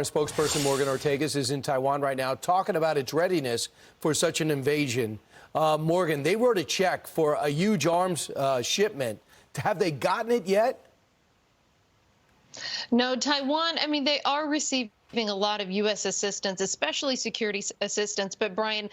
Spokesperson Morgan Ortagus is in Taiwan right now talking about its readiness for such an invasion. Morgan, they wrote a check for a huge arms shipment. Have they gotten it yet? No, Taiwan, I mean, they are receiving a lot of U.S. assistance, especially security assistance. But, Brian,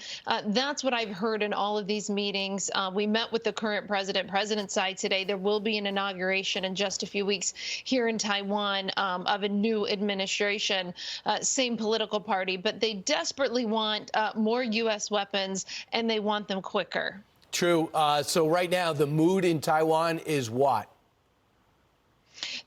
that's what I've heard in all of these meetings. We met with the current President Tsai today. There will be an inauguration in just a few weeks here in Taiwan of a new administration, same political party. But they desperately want more U.S. weapons, and they want them quicker. True. So right now, the mood in Taiwan is what?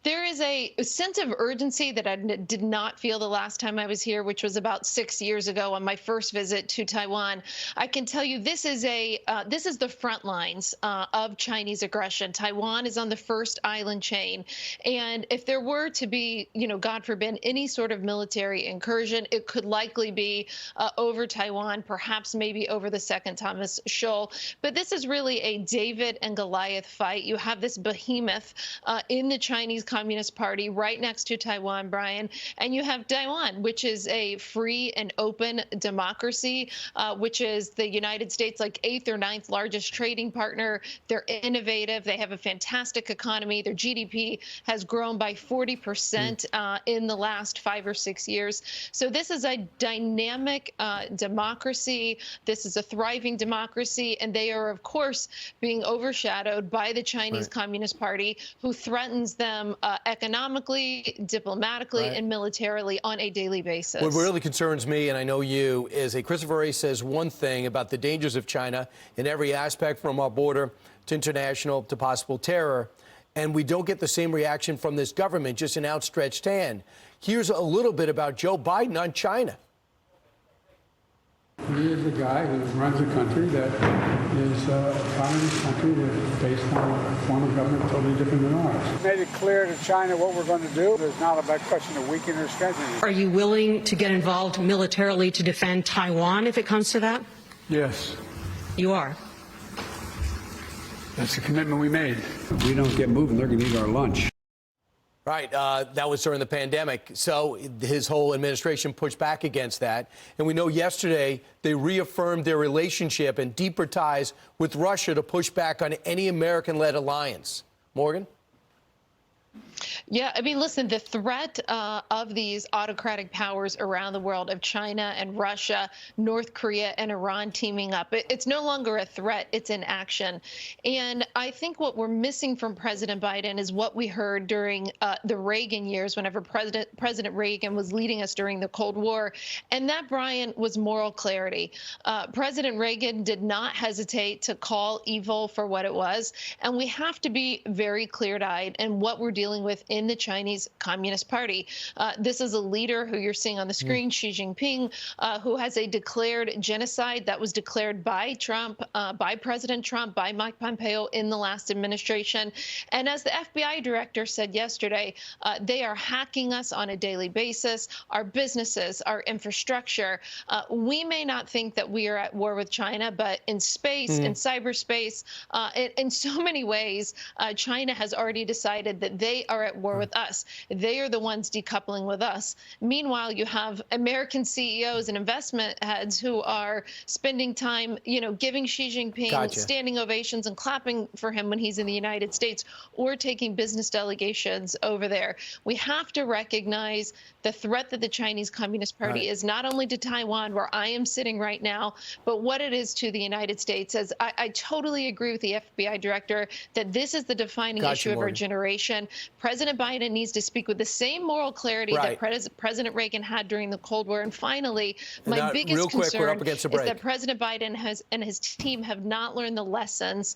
There is a sense of urgency that I did not feel the last time I was here, which was about 6 years ago on my first visit to Taiwan. I can tell you this is the front lines of Chinese aggression. Taiwan is on the first island chain. And if there were to be, God forbid, any sort of military incursion, it could likely be over Taiwan, perhaps maybe over the second Thomas Shoal. But this is really a David and Goliath fight. You have this behemoth in the Chinese Communist Party right next to Taiwan, Brian, and you have Taiwan, which is a free and open democracy, which is the United States' like 8th or 9th largest trading partner. They're innovative. They have a fantastic economy. Their GDP has grown by 40% in the last 5 or 6 years. So this is a dynamic democracy. This is a thriving democracy, and they are, of course, being overshadowed by the Chinese Communist Party, who threatens them economically, diplomatically, and militarily on a daily basis. What really concerns me, and I know you, is a Christopher Wray says one thing about the dangers of China in every aspect, from our border to international to possible terror, and we don't get the same reaction from this government, just an outstretched hand. Here's a little bit about Joe Biden on China. He is the guy who runs a country that is a communist country that is based on a form of government totally different than ours. Made it clear to China what we're going to do. It's not about question of weakening or strengthening. Are you willing to get involved militarily to defend Taiwan if it comes to that? Yes. You are? That's the commitment we made. If we don't get moving, they're going to eat our lunch. Right. That was during the pandemic. So his whole administration pushed back against that. And we know yesterday they reaffirmed their relationship and deeper ties with Russia to push back on any American-led alliance. Morgan? Yeah, I mean, listen, the threat of these autocratic powers around the world, of China and Russia, North Korea and Iran teaming up, it's no longer a threat, it's an action. And I think what we're missing from President Biden is what we heard during the Reagan years, whenever President Reagan was leading us during the Cold War. And that, Brian, was moral clarity. President Reagan did not hesitate to call evil for what it was. And we have to be very clear-eyed in what we're dealing with in the Chinese Communist Party. This is a leader who you're seeing on the screen, Xi Jinping, who has a declared genocide that was declared by Trump, by President Trump, by Mike Pompeo in the last administration. And as the FBI director said yesterday, they are hacking us on a daily basis, our businesses, our infrastructure. We may not think that we are at war with China, but in space, in cyberspace, in so many ways, China has already decided that they are at war with us. They are the ones decoupling with us. Meanwhile, you have American CEOs and investment heads who are spending time, giving Xi Jinping standing ovations and clapping for him when he's in the United States, or taking business delegations over there. We have to recognize the threat that the Chinese Communist Party is not only to Taiwan, where I am sitting right now, but what it is to the United States. As I totally agree with the FBI director that this is the defining issue of our generation. President Biden needs to speak with the same moral clarity that President Reagan had during the Cold War. And finally, my biggest concern is that President Biden and his team have not learned the lessons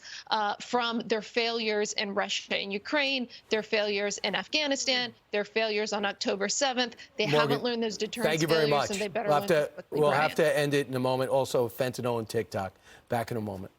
from their failures in Russia and Ukraine, their failures in Afghanistan, their failures on October 7th. They haven't learned those deterrence Thank you very failures, much. and they better learn quickly. We'll have to end it in a moment. Also, fentanyl and TikTok. Back in a moment.